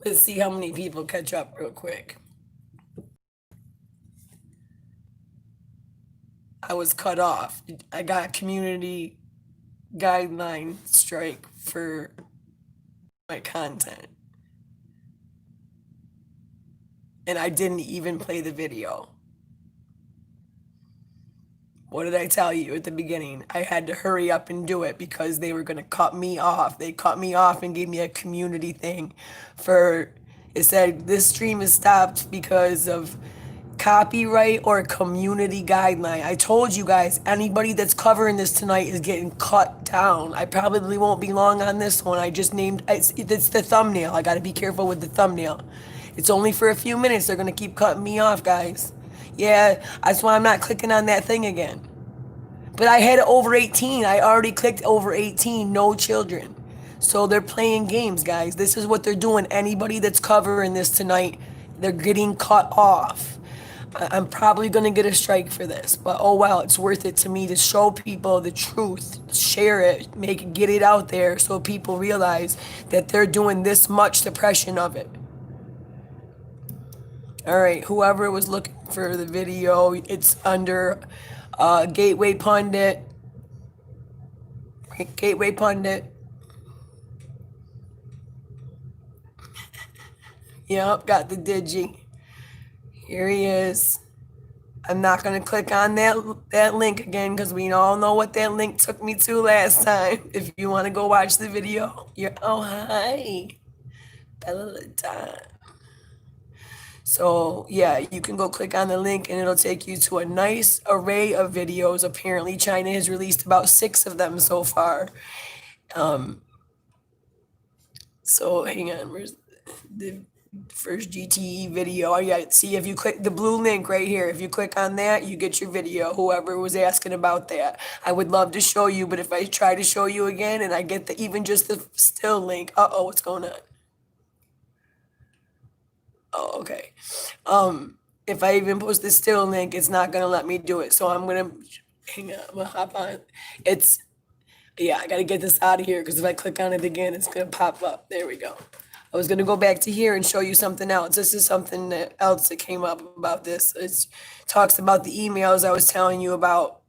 Let's see how many people catch up real quick. I was cut off. I got community guideline strike for my content. And I didn't even play the video. What did I tell you at the beginning? I had to hurry up and do it because they were going to cut me off. They cut me off and gave me a community thing for, it said this stream is stopped because of copyright or community guideline. I told you guys, anybody that's covering this tonight is getting cut down. I probably won't be long on this one. I just named, it's the thumbnail. I got to be careful with the thumbnail. It's only for a few minutes. They're going to keep cutting me off, guys. Yeah, that's why I'm not clicking on that thing again. But I had over 18. I already clicked over 18, no children. So they're playing games, guys. This is what they're doing. Anybody that's covering this tonight, they're getting cut off. I'm probably going to get a strike for this, but oh well, it's worth it to me to show people the truth, share it, get it out there so people realize that they're doing this much suppression of it. All right, whoever was looking for the video, it's under Gateway Pundit. Gateway Pundit. Yep, got the digi. Here he is. I'm not gonna click on that link again because we all know what that link took me to last time. If you want to go watch the video, oh hi, Bella Ladon. So yeah, you can go click on the link and it'll take you to a nice array of videos. Apparently, China has released about 6 of them so far. So hang on, where's the first GTE video? Oh yeah, see if you click the blue link right here, if you click on that, you get your video. Whoever was asking about that, I would love to show you, but if I try to show you again and I get even just the still link, what's going on? Oh, okay. If I even post the still link, it's not gonna let me do it. So I'm gonna hang on, I'm gonna hop on. Yeah, I gotta get this out of here because if I click on it again, it's gonna pop up. There we go. I was gonna go back to here and show you something else. This is something else that came up about this. It talks about the emails I was telling you about.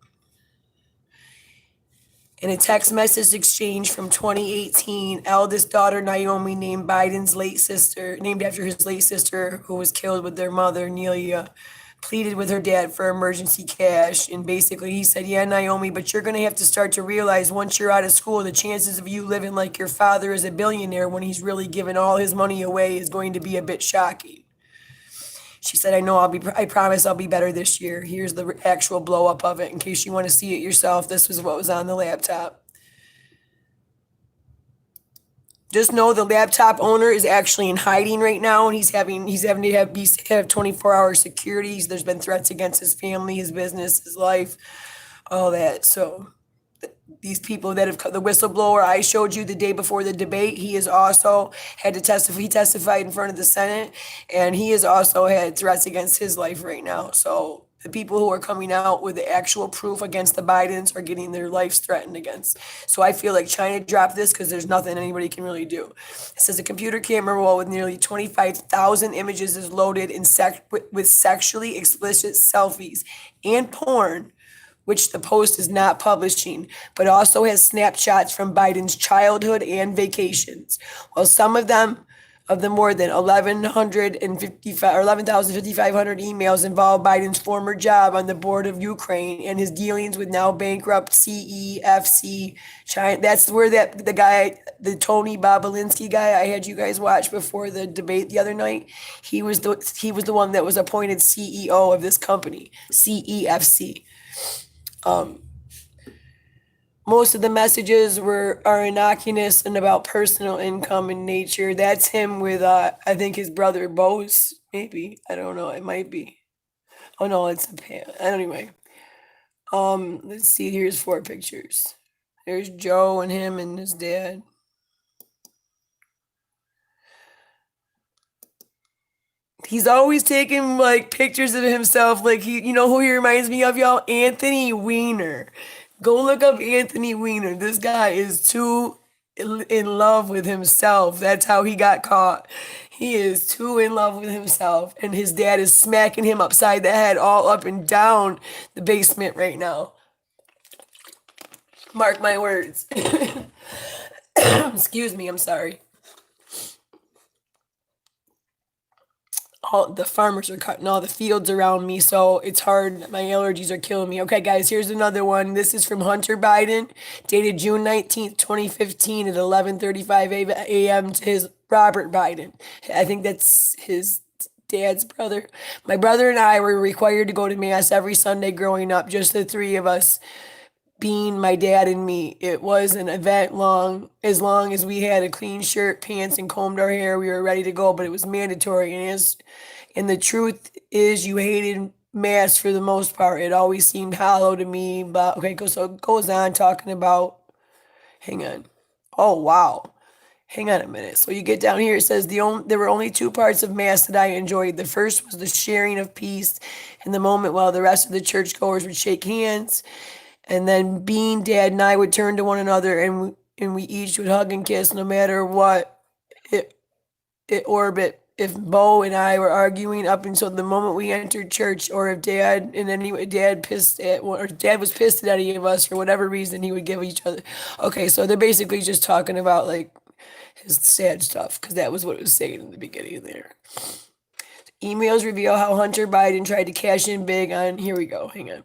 In a text message exchange from 2018, eldest daughter Naomi named named after his late sister, who was killed with their mother, Nelia, pleaded with her dad for emergency cash. And basically he said, yeah, Naomi, but you're going to have to start to realize once you're out of school, the chances of you living like your father is a billionaire when he's really giving all his money away is going to be a bit shocking. She said, I promise I'll be better this year. Here's the actual blow up of it in case you want to see it yourself. This was what was on the laptop. Just know the laptop owner is actually in hiding right now, and he's having to have 24-hour security. There's been threats against his family, his business, his life, all that. So these people that have the whistleblower I showed you the day before the debate, he has also had to testify. He testified in front of the Senate, and he has also had threats against his life right now. So the people who are coming out with the actual proof against the Bidens are getting their lives threatened against. So I feel like China dropped this because there's nothing anybody can really do. It says a computer camera roll with nearly 25,000 images is loaded with sexually explicit selfies and porn, which the Post is not publishing, but also has snapshots from Biden's childhood and vacations. While some of the more than 11,500 emails involve Biden's former job on the board of Ukraine and his dealings with now bankrupt CEFC China. That's where the guy, the Tony Bobolinsky guy I had you guys watch before the debate the other night, he was the one that was appointed CEO of this company, CEFC. Most of the messages are innocuous and about personal income in nature. That's him with I think his brother Bose, maybe. I don't know, it might be. Oh no, it's anyway. Let's see, here's 4 pictures. There's Joe and him and his dad. He's always taking like pictures of himself, like you know who he reminds me of, y'all? Anthony Weiner. Go look up Anthony Weiner. This guy is too in love with himself. That's how he got caught. He is too in love with himself, and his dad is smacking him upside the head, all up and down the basement right now. Mark my words. Excuse me, I'm sorry. All the farmers are cutting all the fields around me, so it's hard. My allergies are killing me. Okay, guys, here's another one. This is from Hunter Biden, dated June 19th, 2015 at 11:35 a.m. to his Robert Biden. I think that's his dad's brother. My brother and I were required to go to mass every Sunday growing up, just the three of us being my dad and me. It was an event long as we had a clean shirt, pants, and combed our hair, we were ready to go, but it was mandatory. And the truth is you hated mass for the most part. It always seemed hollow to me. But okay, so it goes on talking about, hang on. Oh wow. Hang on a minute. So you get down here, it says there were only two parts of mass that I enjoyed. The first was the sharing of peace in the moment while the rest of the churchgoers would shake hands. And then Bean, Dad, and I would turn to one another, and we each would hug and kiss, no matter what it orbit. If Bo and I were arguing up until the moment we entered church, or if Dad and any Dad or Dad was pissed at any of us for whatever reason, he would give each other. Okay, so they're basically just talking about like his sad stuff, because that was what it was saying in the beginning there. Emails reveal how Hunter Biden tried to cash in big on. Here we go. Hang on.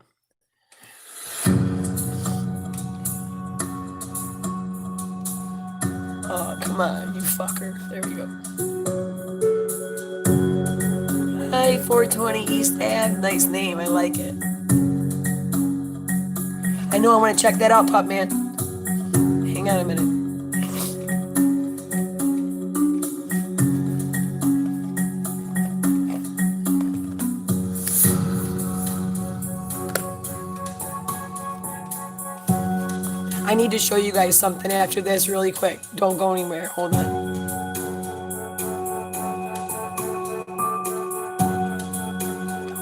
Oh, come on, you fucker. There we go. Hi, 420 East Ave. Nice name. I like it. I know I want to check that out, Pup Man. Hang on a minute. I need to show you guys something after this really quick. Don't go anywhere. Hold on.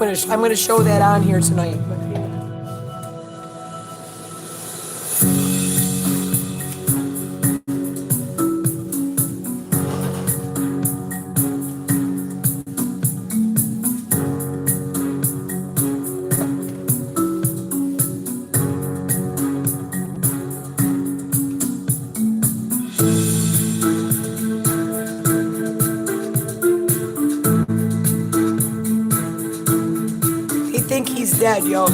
I'm gonna show that on here tonight. Think he's dead, yo.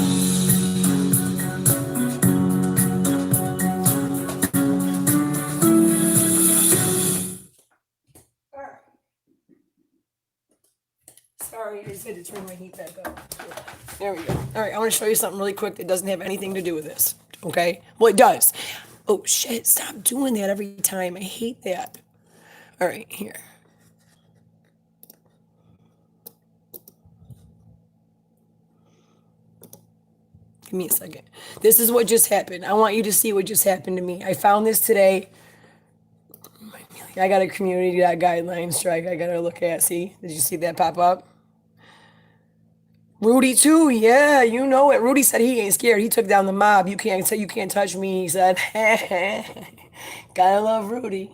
Sorry, I just had to turn my heat back up. There we go. All right, I want to show you something really quick that doesn't have anything to do with this. Okay? Well, it does. Oh, shit. Stop doing that every time. I hate that. All right, here. Give me a second. This is what just happened. I want you to see what just happened to me. I found this today. I got a community guideline strike I got to look at. See? Did you see that pop up? Rudy too. Yeah, you know it. Rudy said he ain't scared. He took down the mob. You can't touch me. He said, gotta love Rudy.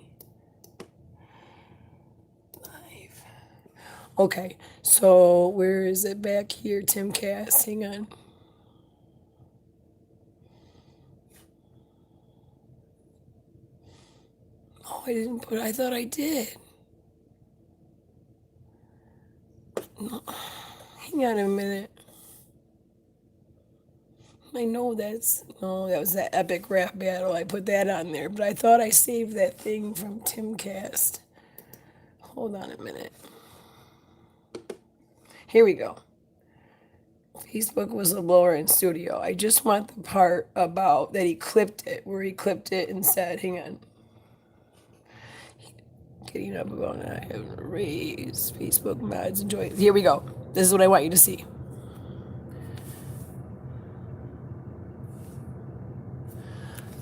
Live. Okay, so where is it back here? Timcast. Hang on. Oh, I didn't put. I thought I did. No. Hang on a minute. I know that was that epic rap battle. I put that on there, but I thought I saved that thing from Timcast. Hold on a minute. Here we go. Facebook whistleblower in studio. I just want the part about that he clipped it, where he clipped it and said, hang on. Getting up about I have raised Facebook mods enjoy. Here we go. This is what I want you to see.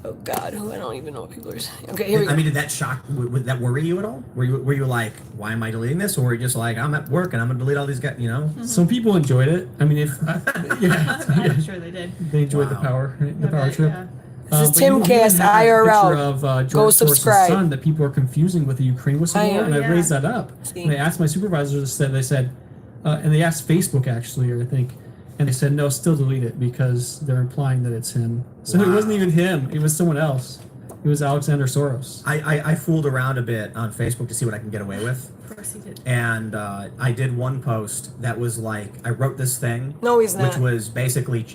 Oh God, I don't even know what people are saying. Okay, here we go. I mean, did that would that worry you at all? Were you like, why am I deleting this? Or were you just like, I'm at work and I'm gonna delete all these guys, you know? Mm-hmm. Some people enjoyed it. I mean, if yeah, I'm sure they did. They enjoyed the power trip. Yeah. This is But you even Timcast had that IRL. picture of Go George Soros's subscribe. son that people are confusing with the Ukraine whistleblower, and I yeah. raised that up. See? And they asked my supervisors, they said, and they asked Facebook actually, or I think, and they said, no, still delete it because they're implying that it's him. So it Wow. wasn't even him, it was someone else. It was Alexander Soros. I fooled around a bit on Facebook to see what I can get away with. Of course he did. And I did one post that was like, I wrote this thing. No, he's Which not. was basically,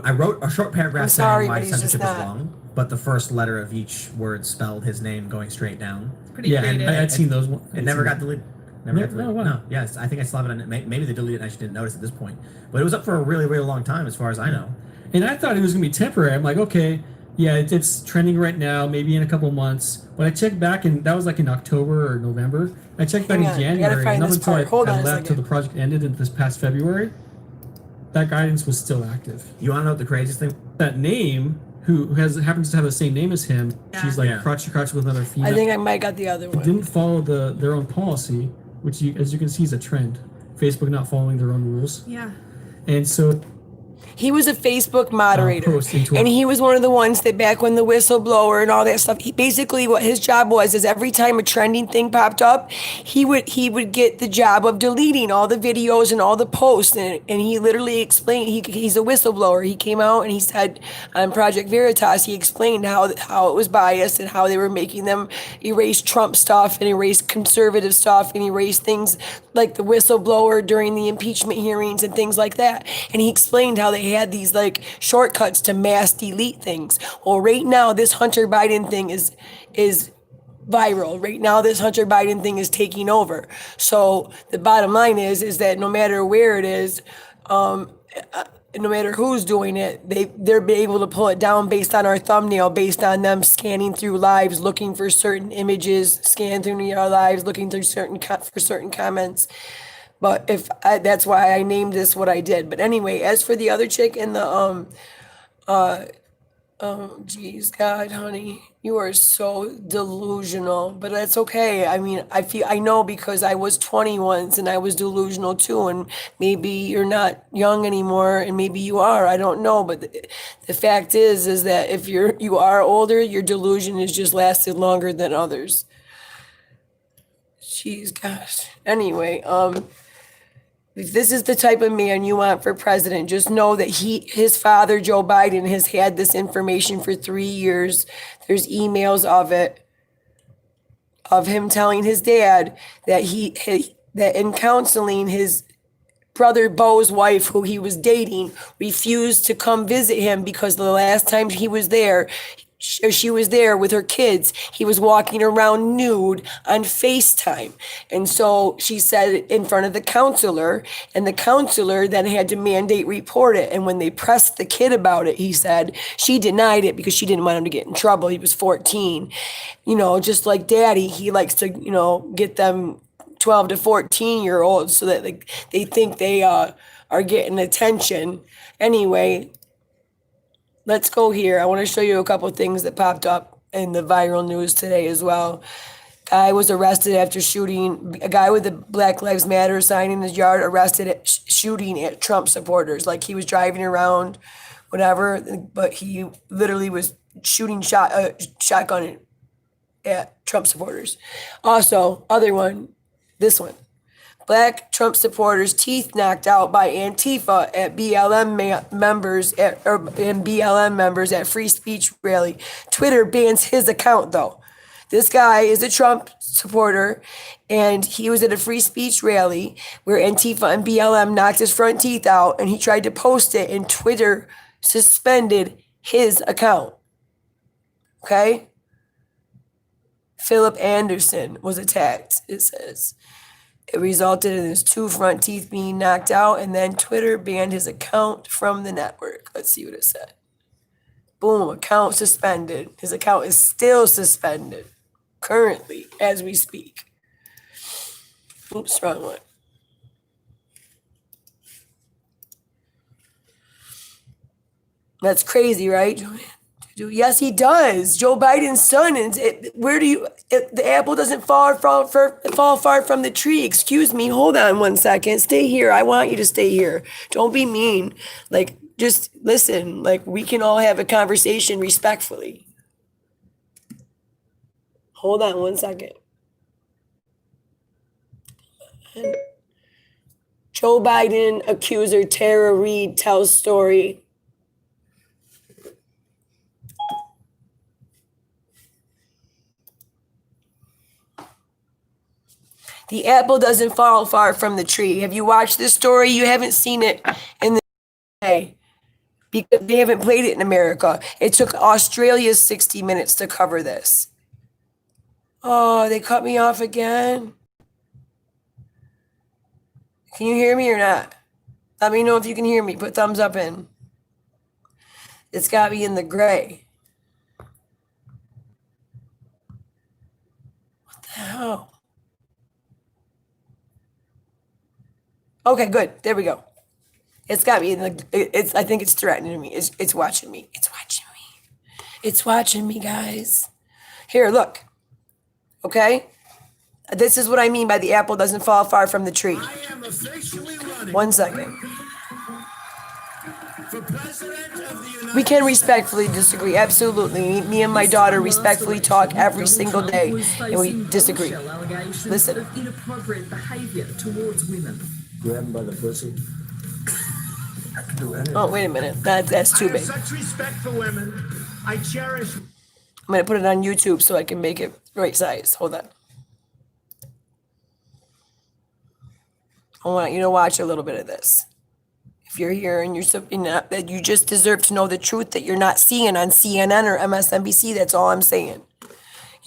I wrote a short paragraph I'm sorry, saying why but he's censorship just is not. wrong, but the first letter of each word spelled his name going straight down. Pretty Yeah, creative. and I'd seen those. It never got deleted. Never got deleted. No, yes, I think I still have it. Maybe they deleted it and I just didn't notice at this point. But it was up for a really, really long time, as far as I know. And I thought it was gonna be temporary. I'm like, okay, yeah, it's trending right now. Maybe in a couple months. But I checked back, and that was like in October or November. I checked back Hang in on, I gotta January, find and up this until part. Hold on I a left till second. the project ended in this past February. That guidance was still active. You want to know what the craziest thing? That name, who happens to have the same name as him, she's like crotch to crotch with another female. I think I might got the other one. Didn't follow their own policy, which as you can see is a trend. Facebook not following their own rules, Yeah. and so He was a Facebook moderator, post into and a- he was one of the ones that back when the whistleblower and all that stuff. He basically what his job was is every time a trending thing popped up, he would get the job of deleting all the videos and all the posts, and he literally explained he's a whistleblower. He came out and he said on Project Veritas he explained how it was biased and how they were making them erase Trump stuff and erase conservative stuff and erase things like the whistleblower during the impeachment hearings and things like that. And he explained how they had these like shortcuts to mass delete things. Well, right now this Hunter Biden thing is viral. Right now this Hunter Biden thing is taking over. So the bottom line is that no matter where it is, no matter who's doing it, they're able to pull it down based on our thumbnail, based on them scanning through lives, looking for certain images, scanning through our lives, looking through for certain comments. But that's why I named this what I did. But anyway, as for the other chick in the geez, God, honey, you are so delusional, but that's okay. I mean, I know because I was 20 once and I was delusional too, and maybe you're not young anymore, and maybe you are. I don't know, but the fact is that if you are older, your delusion has just lasted longer than others. Jeez, gosh. Anyway, if this is the type of man you want for president, just know that his father, Joe Biden, has had this information for 3 years. There's emails of him telling his dad that that in counseling, his brother Bo's wife, who he was dating, refused to come visit him because the last time he was there, she was there with her kids, he was walking around nude on FaceTime. And so she said in front of the counselor, and the counselor then had to mandate report it. And when they pressed the kid about it, he said she denied it because she didn't want him to get in trouble. He was 14. You know, just like daddy, he likes to, get them 12 to 14-year-olds so that they think they are getting attention. Anyway, let's go here. I want to show you a couple of things that popped up in the viral news today as well. Guy was arrested after shooting, a guy with the Black Lives Matter sign in his yard arrested at shooting at Trump supporters. Like he was driving around, whatever, but he literally was shooting shotgun at Trump supporters. Also, other one, this one. Black Trump supporters' teeth knocked out by Antifa at BLM members at Free Speech rally. Twitter bans his account though. This guy is a Trump supporter, and he was at a free speech rally where Antifa and BLM knocked his front teeth out, and he tried to post it, and Twitter suspended his account. Okay? Philip Anderson was attacked, it says. It resulted in his 2 front teeth being knocked out, and then Twitter banned his account from the network. Let's see what it said. Boom, account suspended. His account is still suspended currently as we speak. Oops, wrong one. That's crazy, right, Joanne? Yes, he does. Joe Biden's son. And the apple doesn't fall far from the tree. Excuse me. Hold on one second. Stay here. I want you to stay here. Don't be mean. Like, just listen, like we can all have a conversation respectfully. Hold on one second. Joe Biden accuser Tara Reid tells story. The apple doesn't fall far from the tree. Have you watched this story? You haven't seen it in the UK because they haven't played it in America. It took Australia 60 minutes to cover this. Oh, they cut me off again. Can you hear me or not? Let me know if you can hear me. Put thumbs up in. It's got me in the gray. What the hell? Okay, good. There we go. It's got me in the. It's. I think it's threatening me. It's watching me. It's watching me. It's watching me, guys. Here, look. Okay. This is what I mean by the apple doesn't fall far from the tree. I am officially running 1 second. for president of the United We can respectfully disagree. Absolutely. Me and my daughter respectfully talk every single day, and we disagree. Listen. Of inappropriate behavior towards women. Grab him by the pussy. I can do anything. Oh, wait a minute. That's I too have big. such respect for women. I cherish. I'm gonna put it on YouTube so I can make it right size. Hold on. I want you to watch a little bit of this. If you're here and that you just deserve to know the truth that you're not seeing on CNN or MSNBC, that's all I'm saying.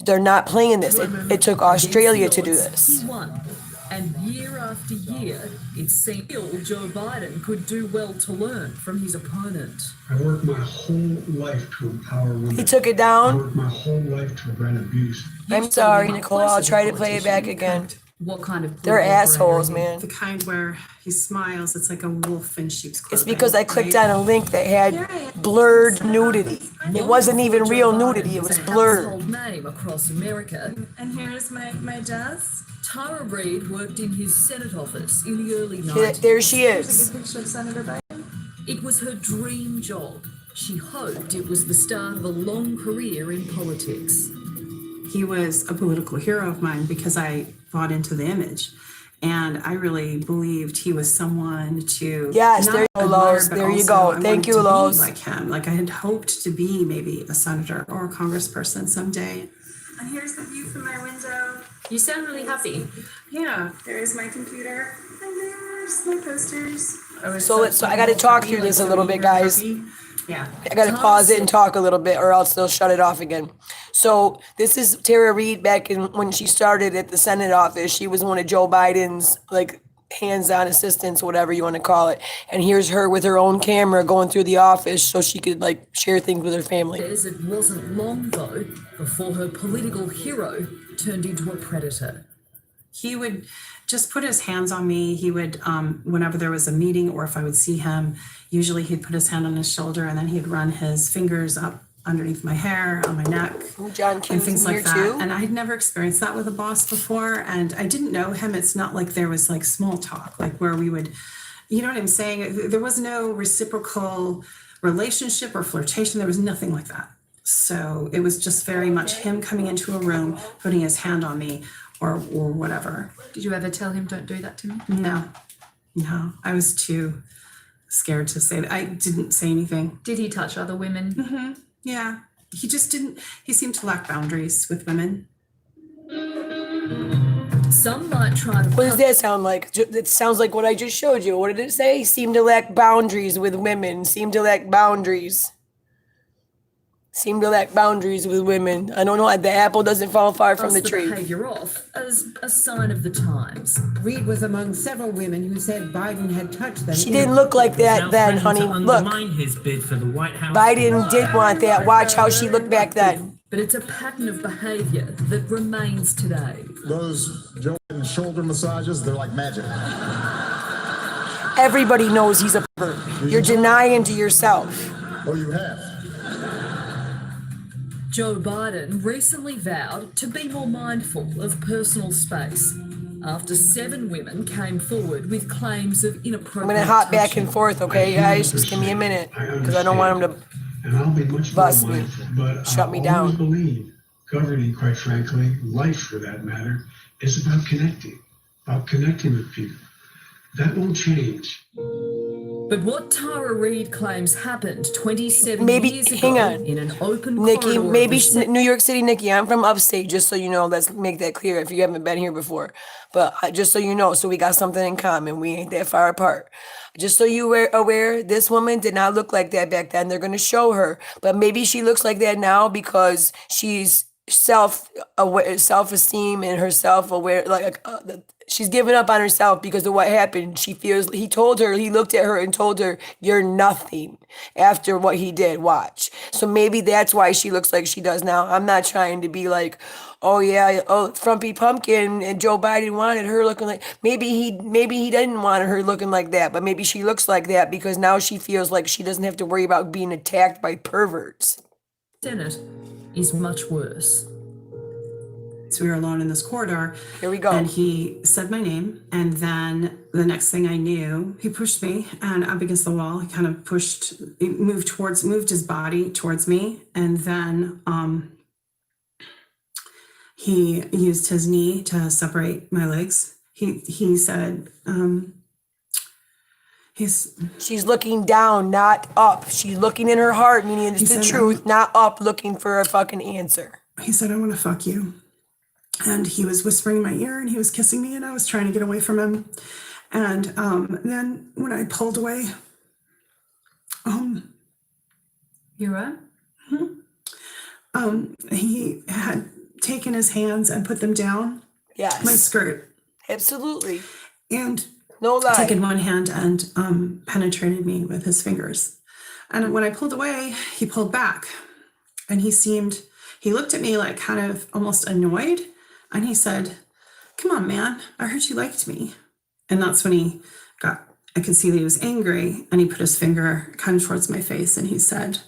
They're not playing this. It took Australia to do this. He won. And year after year, it seemed Joe Biden could do well to learn from his opponent. I worked my whole life to empower women. He took it I down. worked my whole life to prevent abuse. I'm sorry, Nicole. I'll try to play it back again. What kind of They're political assholes, career? man. The kind where he smiles, it's like a wolf in sheep's clothing. It's because I clicked right? on a link that had blurred nudity. It wasn't even real nudity. It was blurred. Household name across America. And here's my desk. Tara Reid worked in his Senate office in the early There 90s. there she is. Picture of Senator Biden. It was her dream job. She hoped it was the start of a long career in politics. He was a political hero of mine because I bought into the image. And I really believed he was someone to Yes, not there you go, admire, Lois. but There you also go. I Thank wanted you, to be Lois. like him. Like I had hoped to be maybe a senator or a congressperson someday. And here's the view from my window. You sound really happy. Yeah. There's my computer. And there's my posters. So I got to talk through this a little bit, guys. Yeah. I got to pause it and talk a little bit, or else they'll shut it off again. So this is Tara Reid back in when she started at the Senate office. She was one of Joe Biden's like hands-on assistants, whatever you want to call it. And here's her with her own camera going through the office so she could like share things with her family. Says it wasn't long, though, before her political hero turned into a predator. He would just put his hands on me. He would, whenever there was a meeting or if I would see him, usually he'd put his hand on his shoulder and then he'd run his fingers up underneath my hair, on my neck, John and Q's things in like here that. too. And I'd never experienced that with a boss before. And I didn't know him. It's not like there was like small talk, like where we would, you know what I'm saying? There was no reciprocal relationship or flirtation. There was nothing like that. So it was just very much him coming into a room, putting his hand on me or whatever. Did you ever tell him, don't do that to me? No, I was too scared to say that. I didn't say anything. Did he touch other women? Yeah, he just didn't, he seemed to lack boundaries with women. Some might try to What does that sound like? It sounds like what I just showed you. What did it say? Seem to lack boundaries with women. Seem to lack boundaries. Seem to lack boundaries with women. I don't know. The apple doesn't fall far from the tree. behavior off as a sign of the times. Reid was among several women who said Biden had touched them. She didn't look like that then, honey. Look, his bid for the White House. Biden did want that. Watch how she looked back then. But it's a pattern of behavior that remains today. Those Joe Biden shoulder massages, they're like magic. Everybody knows he's a pervert. You're denying to yourself. Oh, you have? Joe Biden recently vowed to be more mindful of personal space after 7 women came forward with claims of I'm inappropriate gonna hop back touching. and forth, okay, guys? Just give me a minute, because I don't want him to And I'll be much more bust me, mindful, but shut I me always down. believe governing, quite frankly, life for that matter, is about connecting with people. That won't change. But what Tara Reid claims happened 27 Maybe, years ago hang on. in an open Nikki, corridor maybe of the New York City, Nikki. I'm from upstate, just so you know. Let's make that clear if you haven't been here before. But just so you know, so we got something in common. We ain't that far apart. Just so you were aware, this woman did not look like that back then. They're gonna show her, but maybe she looks like that now because she's self-aware, self-esteem, and her self-aware. She's given up on herself because of what happened. She feels he looked at her and told her, "You're nothing," after what he did. Watch. So maybe that's why she looks like she does now. I'm not trying to be like, oh yeah, oh Frumpy Pumpkin and Joe Biden wanted her looking like. Maybe he didn't want her looking like that, but maybe she looks like that because now she feels like she doesn't have to worry about being attacked by perverts. Senate is much worse. So we were alone in this corridor. Here we go. And he said my name. And then the next thing I knew, he pushed me and up against the wall. He kind of moved his body towards me. And then he used his knee to separate my legs. He said, she's looking down, not up. She's looking in her heart, meaning it's the truth, not up looking for a fucking answer. He said, I want to fuck you. And he was whispering in my ear and he was kissing me and I was trying to get away from him. And then when I pulled away, You're right. he had taken his hands and put them down Yes. my skirt. Absolutely. And no lie. taken one hand and penetrated me with his fingers. And when I pulled away, he pulled back and he looked at me like kind of almost annoyed. And he said, come on, man, I heard you liked me. And that's when I could see that he was angry and he put his finger kind of towards my face and he said,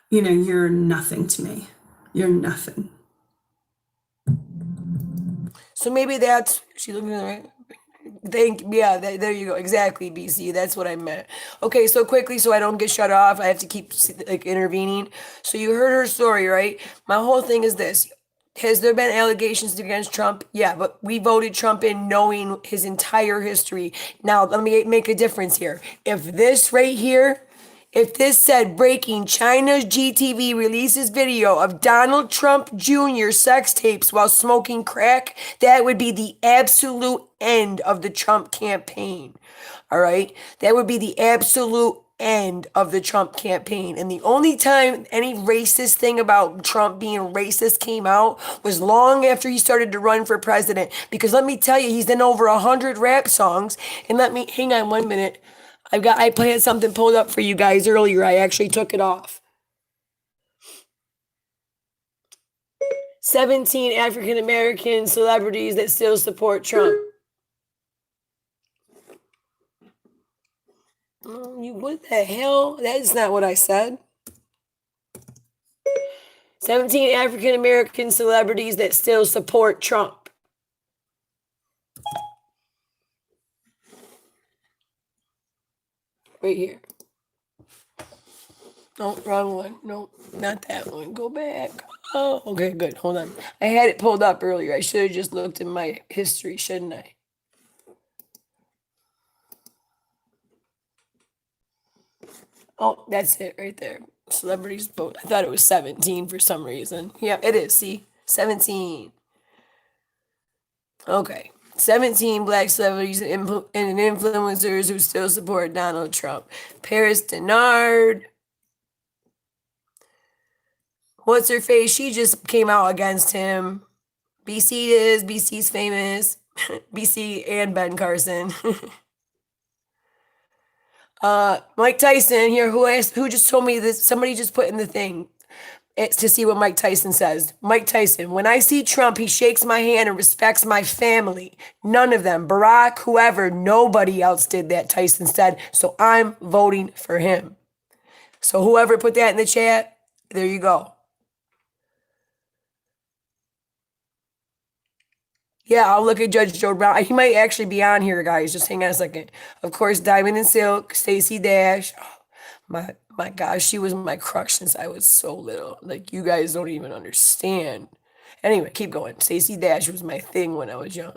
you know, you're nothing to me. You're nothing. So maybe she's looking at the right. There you go. Exactly, BC. That's what I meant. Okay, so quickly, so I don't get shut off, I have to keep intervening. So you heard her story, right? My whole thing is this. Has there been allegations against Trump? Yeah, but we voted Trump in knowing his entire history. Now, let me make a difference here. If this said breaking, China's GTV releases video of Donald Trump Jr. sex tapes while smoking crack, that would be the absolute end of the Trump campaign. All right? That would be the absolute end of the Trump campaign. And the only time any racist thing about Trump being racist came out was long after he started to run for president. Because let me tell you, he's done over 100 rap songs. And hang on 1 minute. I had something pulled up for you guys earlier. I actually took it off. 17 African American celebrities that still support Trump. What the hell? That's not what I said. 17 African American celebrities that still support Trump. Right here. No, wrong one. No, not that one. Go back. Oh, okay, good. Hold on. I had it pulled up earlier. I should have just looked in my history, shouldn't I? Oh, that's it right there. Celebrities vote. I thought it was 17 for some reason. Yeah, it is. See? 17. Okay. 17 black celebrities and influencers who still support Donald Trump. Paris Denard. What's her face? She just came out against him. BC's famous. BC and Ben Carson. Mike Tyson here, who just told me this, somebody just put in the thing to see what Mike Tyson says. Mike Tyson, when I see Trump, he shakes my hand and respects my family. None of them, Barack, whoever, nobody else did that, Tyson said. So I'm voting for him. So whoever put that in the chat, there you go. Yeah, I'll look at Judge Joe Brown. He might actually be on here, guys. Just hang on a second. Of course, Diamond and Silk, Stacey Dash. Oh, my gosh, she was my crush since I was so little. Like, you guys don't even understand. Anyway, keep going. Stacey Dash was my thing when I was young.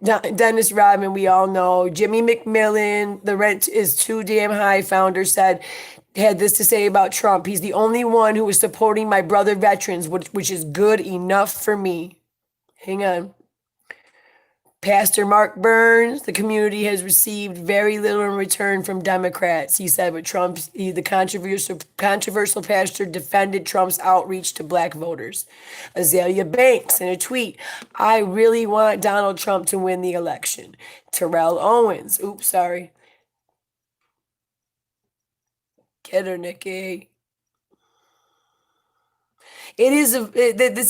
Dennis Rodman, we all know. Jimmy McMillan, the rent is too damn high, founder said, had this to say about Trump. He's the only one who is supporting my brother veterans, which is good enough for me. Hang on. Pastor Mark Burns, the community has received very little in return from Democrats. He said, but the controversial pastor defended Trump's outreach to black voters. Azalea Banks, in a tweet, I really want Donald Trump to win the election. Terrell Owens, oops, sorry. Get her, Nikki. This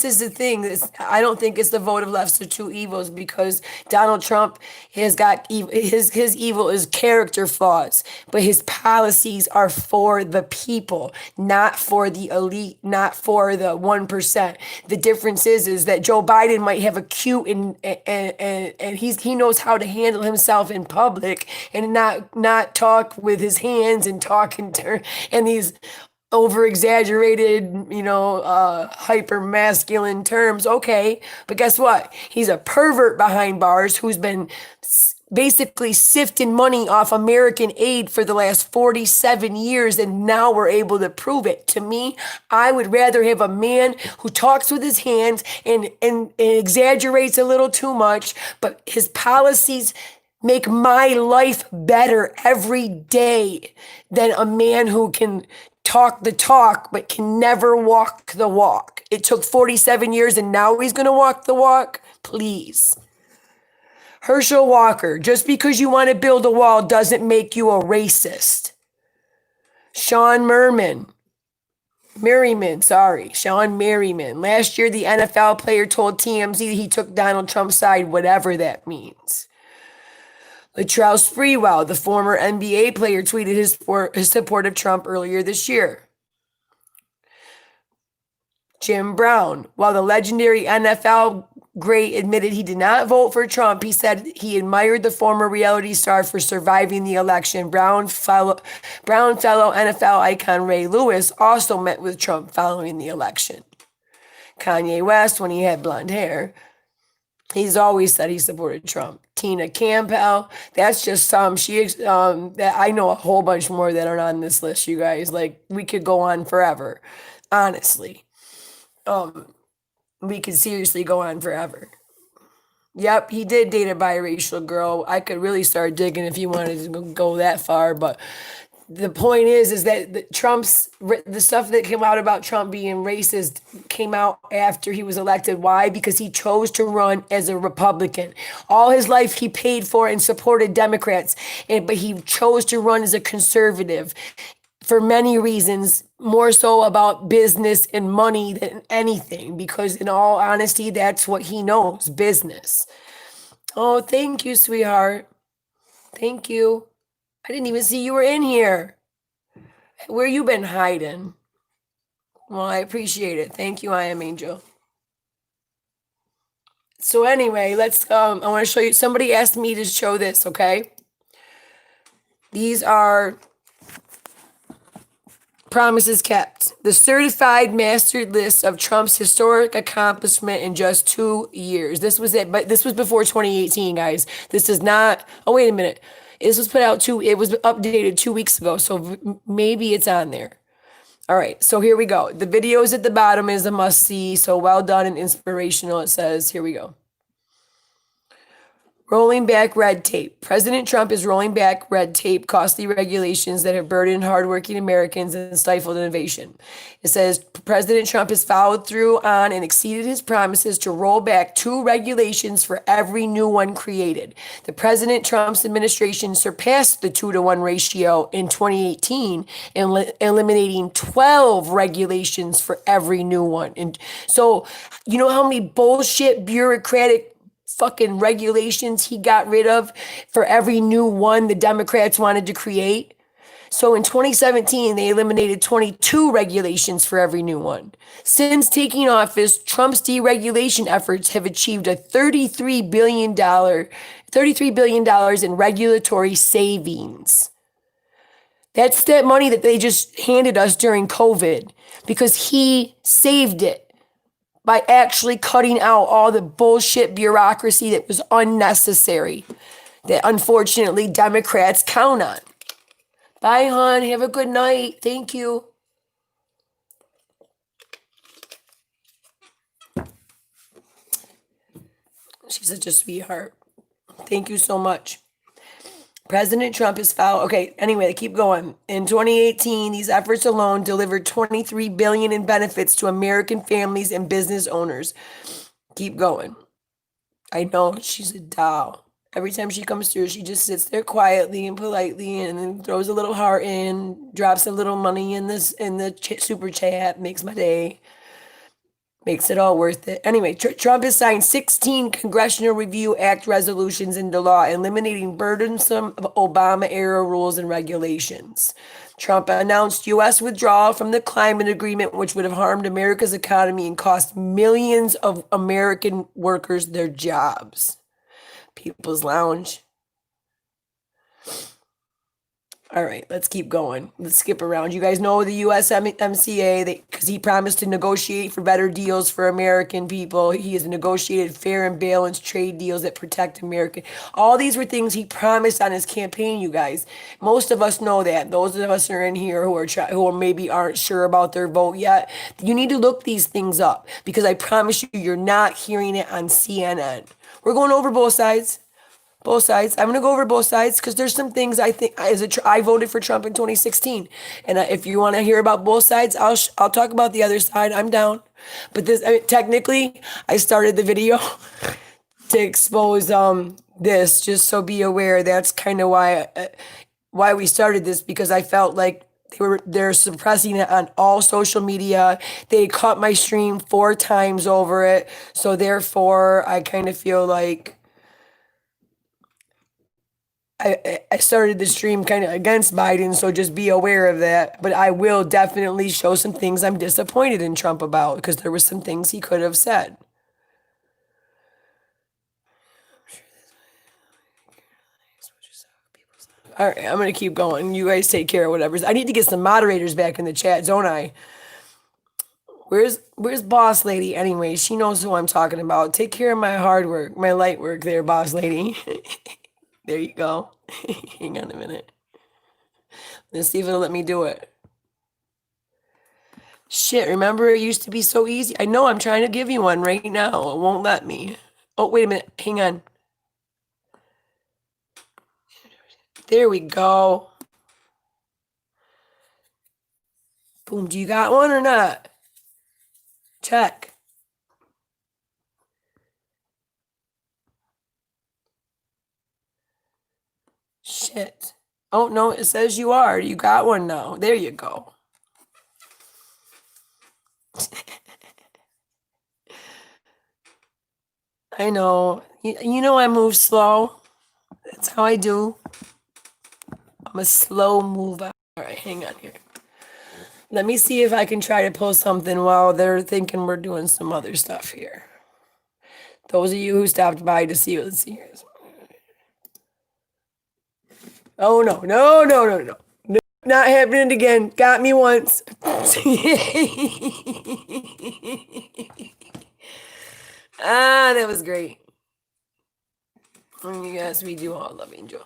is the thing. I don't think it's the vote of lesser two evils because Donald Trump has got his evil is character flaws, but his policies are for the people, not for the elite, not for the 1%. The difference is that Joe Biden might have a cute and he knows how to handle himself in public and not talk with his hands and talk and these over exaggerated, hyper masculine terms. Okay. But guess what? He's a pervert behind bars who's been basically sifting money off American aid for the last 47 years. And now we're able to prove it. To me, I would rather have a man who talks with his hands and exaggerates a little too much, but his policies make my life better every day than a man who can talk the talk, but can never walk the walk. It took 47 years and now he's going to walk the walk? Please. Herschel Walker, just because you want to build a wall doesn't make you a racist. Sean Merriman. Last year, the NFL player told TMZ he took Donald Trump's side, whatever that means. Latrell Sprewell, the former NBA player, tweeted his support of Trump earlier this year. Jim Brown, while the legendary NFL great admitted he did not vote for Trump, he said he admired the former reality star for surviving the election. Brown fellow NFL icon Ray Lewis also met with Trump following the election. Kanye West, when he had blonde hair, he's always said he supported Trump. Tina Campbell, that's just some. That I know a whole bunch more that are on this list, you guys. Like, we could go on forever, honestly. We could seriously go on forever. Yep, he did date a biracial girl. I could really start digging if you wanted to go that far, but the point is that the stuff that came out about Trump being racist came out after he was elected. Why? Because he chose to run as a Republican. All his life he paid for and supported Democrats, but he chose to run as a conservative for many reasons, more so about business and money than anything, because in all honesty, that's what he knows, business. Oh, thank you, sweetheart. Thank you. I didn't even see you were in here. Where you been hiding? Well, I appreciate it. Thank you, I am Angel. So anyway, I want to show you. Somebody asked me to show this, okay? These are promises kept. The certified mastered list of Trump's historic accomplishment in just 2 years. This was it, but this was before 2018, guys. This is not, oh, wait a minute. This was it was updated 2 weeks ago, so maybe it's on there. All right, so here we go. The videos at the bottom is a must-see, so well done and inspirational, it says. Here we go. Rolling back red tape. President Trump is rolling back red tape, costly regulations that have burdened hardworking Americans and stifled innovation. It says President Trump has followed through on and exceeded his promises to roll back 2 regulations for every new one created. The President Trump's administration surpassed the 2-to-1 ratio in 2018, eliminating 12 regulations for every new one. And so, you know how many bullshit bureaucratic fucking regulations he got rid of for every new one the Democrats wanted to create? So in 2017, they eliminated 22 regulations for every new one. Since taking office, Trump's deregulation efforts have achieved a $33 billion in regulatory savings. That's that money that they just handed us during COVID because he saved it by actually cutting out all the bullshit bureaucracy that was unnecessary, that unfortunately Democrats count on. Bye, hon. Have a good night. Thank you. She's such a sweetheart. Thank you so much. President Trump has filed. Okay, anyway, keep going. In 2018, these efforts alone delivered $23 billion in benefits to American families and business owners. Keep going. I know she's a doll. Every time she comes through, she just sits there quietly and politely and then throws a little heart in, drops a little money in the super chat, makes my day, makes it all worth it. Anyway, Trump has signed 16 Congressional Review Act resolutions into law, eliminating burdensome Obama-era rules and regulations. Trump announced U.S. withdrawal from the climate agreement, which would have harmed America's economy and cost millions of American workers their jobs. People's Lounge. All right, let's keep going. Let's skip around. You guys know the USMCA, because he promised to negotiate for better deals for American people. He has negotiated fair and balanced trade deals that protect American. All these were things he promised on his campaign, you guys. Most of us know that. Those of us are in here who maybe aren't sure about their vote yet. You need to look these things up because I promise you're not hearing it on CNN. We're going over both sides. Both sides. I'm going to go over both sides because there's some things I think I voted for Trump in 2016. And if you want to hear about both sides, I'll talk about the other side. I'm down. But technically, I started the video to expose this, just so be aware. That's kind of why we started this, because I felt like they're suppressing it on all social media. They cut my stream 4 times over it. So therefore, I kind of feel like I started the stream kind of against Biden, so just be aware of that. But I will definitely show some things I'm disappointed in Trump about, because there were some things he could have said. All right, I'm going to keep going. You guys take care of whatever. I need to get some moderators back in the chat, don't I? Where's Boss Lady anyway? She knows who I'm talking about. Take care of my hard work, my light work there, Boss Lady. There you go. Hang on a minute. Let's see if it'll let me do it. Shit, remember it used to be so easy? I know, I'm trying to give you one right now. It won't let me. Oh, wait a minute. Hang on. There we go. Boom, do you got one or not? Check. Shit. Oh, no, it says you are. You got one now. There you go. I know. You know I move slow. That's how I do. I'm a slow mover. All right, hang on here. Let me see if I can try to post something while they're thinking we're doing some other stuff here. Those of you who stopped by to see, let's see here. Oh, no. Not happening again. Got me once. That was great. Yes, we do all love Angel.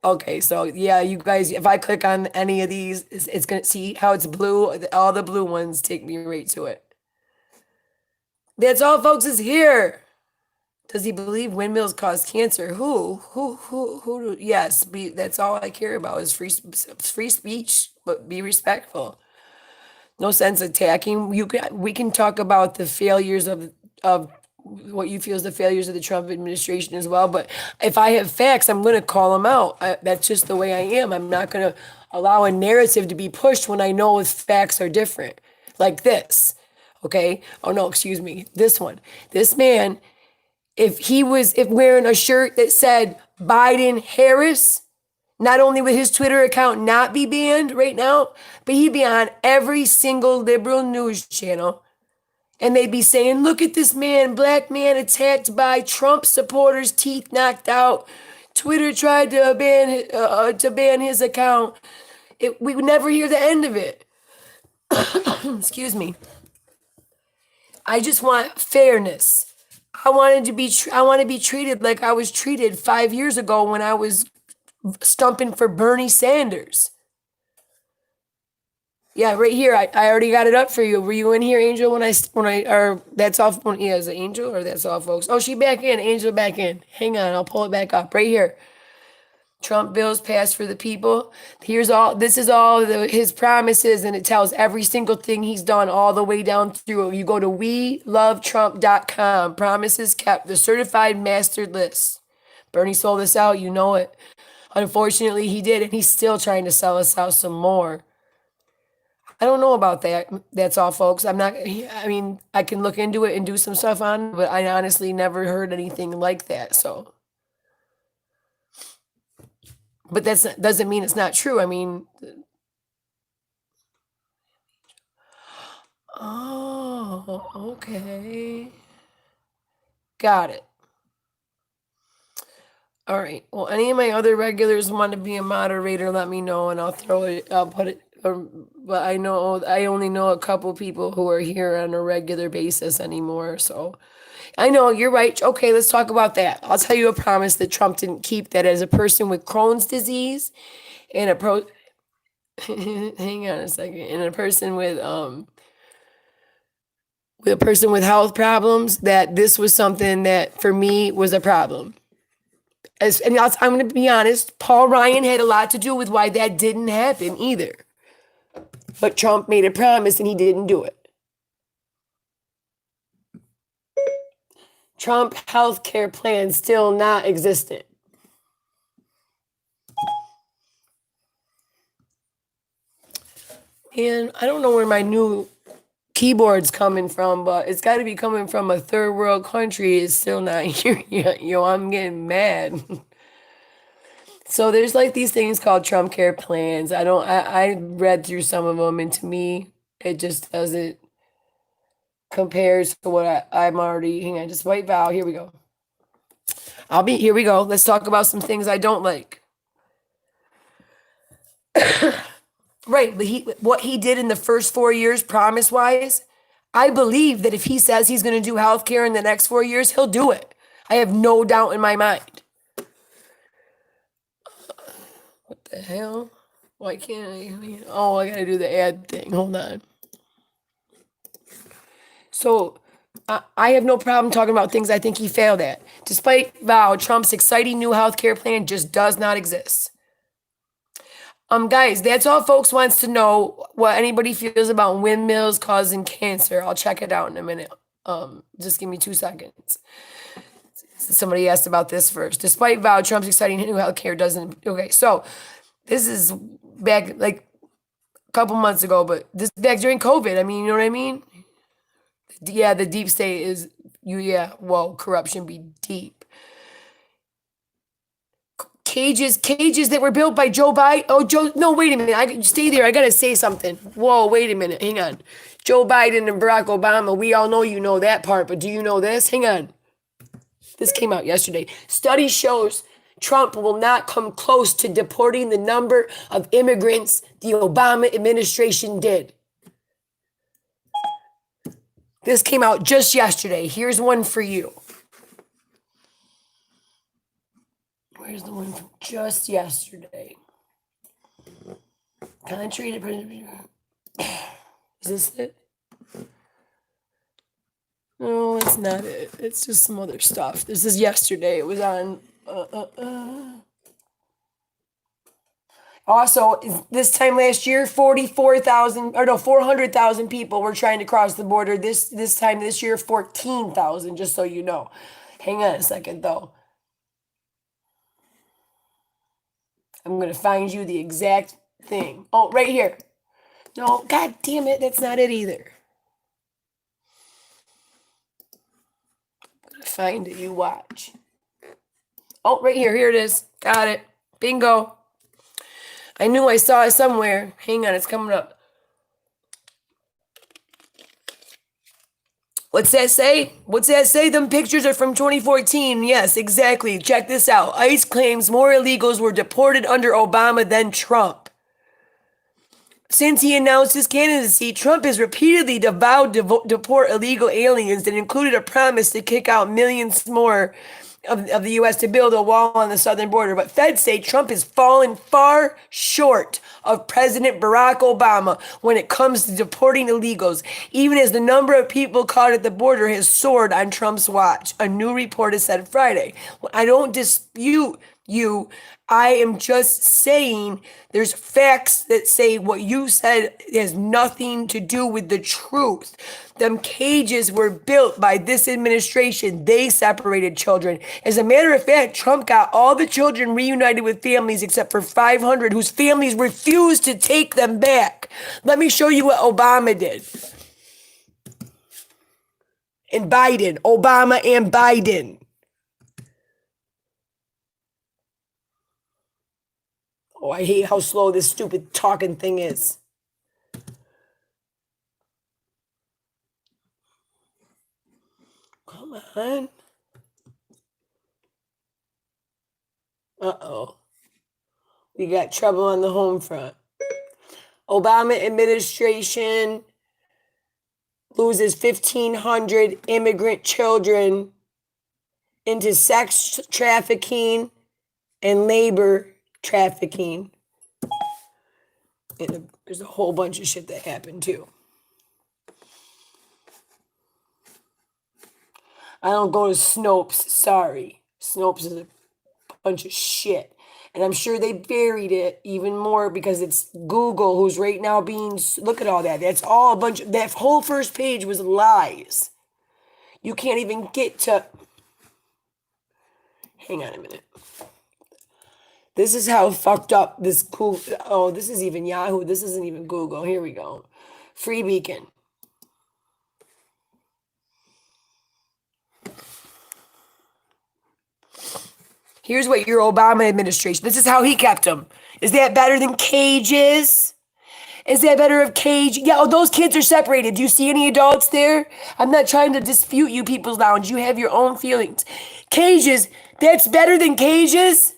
Okay, so yeah, you guys, if I click on any of these, it's going to see how it's blue. All the blue ones take me right to it. That's all, folks, is here. Does he believe windmills cause cancer? Who? Yes, that's all I care about is free speech, but be respectful. No sense attacking. We can talk about the failures of what you feel is the failures of the Trump administration as well. But if I have facts, I'm going to call them out. That's just the way I am. I'm not going to allow a narrative to be pushed when I know if facts are different. Like this, okay? Oh, no, excuse me. This one. This man, if wearing a shirt that said Biden Harris, Not only would his Twitter account not be banned right now, but he'd be on every single liberal news channel. And they'd be saying, look at this man, black man attacked by Trump supporters, teeth knocked out. Twitter tried to ban his account. We would never hear the end of it. Excuse me. I just want fairness. I want to be treated like I was treated 5 years ago when I was stumping for Bernie Sanders. Yeah, right here. I already got it up for you. Were you in here, Angel? Or that's off. Yeah, is it Angel or that's all, folks? Oh, she back in. Angel back in. Hang on, I'll pull it back up right here. Trump bills passed for the people. This is all his promises, and it tells every single thing he's done all the way down through. You go to welovetrump.com. Promises kept. The certified mastered list. Bernie sold us out. You know it. Unfortunately, he did, and he's still trying to sell us out some more. I don't know about that. That's all, folks. I mean, I can look into it and do some stuff on it, but I honestly never heard anything like that. So, but that doesn't mean it's not true. I mean, oh, okay. Got it. All right. Well, any of my other regulars want to be a moderator, let me know and I'll put it. But I only know a couple people who are here on a regular basis anymore. So I know you're right. Okay, let's talk about that. I'll tell you a promise that Trump didn't keep, that as a person with Crohn's disease and hang on a second, and a person with health problems, that this was something that for me was a problem. I'm going to be honest, Paul Ryan had a lot to do with why that didn't happen either. But Trump made a promise and he didn't do it. Trump healthcare plan still not existent. And I don't know where my new keyboard's coming from, but it's got to be coming from a third world country. It's still not here yet. Yo, I'm getting mad. So there's like these things called Trump care plans. I read through some of them, and to me, it just doesn't compares to what I'm already, hang on, just wait, Val, here we go. Here we go. Let's talk about some things I don't like. Right, but what he did in the first 4 years, promise-wise, I believe that if he says he's going to do healthcare in the next 4 years, he'll do it. I have no doubt in my mind. What the hell? Why can't I got to do the ad thing. Hold on. So I have no problem talking about things I think he failed at. Despite Trump's exciting new healthcare plan just does not exist. Guys, that's all folks wants to know, what anybody feels about windmills causing cancer. I'll check it out in a minute. Just give me 2 seconds. Somebody asked about this first. Despite Trump's exciting new healthcare doesn't. Okay, so this is back like a couple months ago, but this is back during COVID. I mean, you know what I mean? Yeah, the deep state is corruption be deep. Cages that were built by Joe Biden. No, wait a minute. Stay there. I gotta say something. Whoa, wait a minute. Hang on. Joe Biden and Barack Obama. We all know you know that part, but do you know this? Hang on. This came out yesterday. Study shows Trump will not come close to deporting the number of immigrants the Obama administration did. This came out just yesterday. Here's one for you. Where's the one from just yesterday? Country to... Is this it? No, it's not it. It's just some other stuff. This is yesterday. It was on... Also, this time last year, 400,000 people were trying to cross the border. This time this year, 14,000, just so you know. Hang on a second, though. I'm going to find you the exact thing. Oh, right here. No, God damn it. That's not it either. I'm going to find it. You watch. Oh, right here. Here it is. Got it. Bingo. I knew I saw it somewhere. Hang on, it's coming up. What's that say? What's that say? Them pictures are from 2014. Yes, exactly. Check this out. ICE claims more illegals were deported under Obama than Trump. Since he announced his candidacy, Trump has repeatedly vowed to deport illegal aliens that included a promise to kick out millions more of the U.S. to build a wall on the southern border. But feds say Trump has fallen far short of President Barack Obama when it comes to deporting illegals, even as the number of people caught at the border has soared on Trump's watch, a new report has said Friday. I don't dispute you. I am just saying there's facts that say what you said has nothing to do with the truth. Them cages were built by this administration. They separated children. As a matter of fact, Trump got all the children reunited with families except for 500 whose families refused to take them back. Let me show you what Obama did. And Biden. Obama and Biden. Oh, I hate how slow this stupid talking thing is. Come on. Uh-oh. We got trouble on the home front. Obama administration loses 1,500 immigrant children into sex trafficking and labor trafficking. And there's a whole bunch of shit that happened too. I don't go to Snopes, sorry. Snopes is a bunch of shit. And I'm sure they buried it even more because it's Google who's right now being, look at all that. That's all a bunch of, that whole first page was lies. You can't even get to, hang on a minute. This is how fucked up this Google, oh, this is even Yahoo. This isn't even Google. Here we go. Free Beacon. Here's what your Obama administration, this is how he kept them. Is that better than cages? Is that better of cage? Yeah, oh, those kids are separated. Do you see any adults there? I'm not trying to dispute you people's lounge. You have your own feelings. Cages, that's better than cages?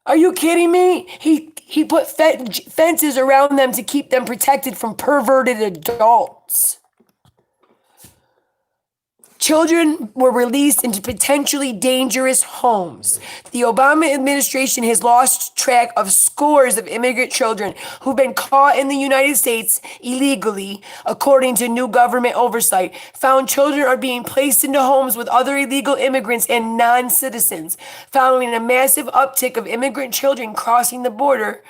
Are you kidding me? He put fences around them to keep them protected from perverted adults. Children were released into potentially dangerous homes. The Obama administration has lost track of scores of immigrant children who've been caught in the United States illegally, according to new government oversight. Found children are being placed into homes with other illegal immigrants and non-citizens. Following a massive uptick of immigrant children crossing the border,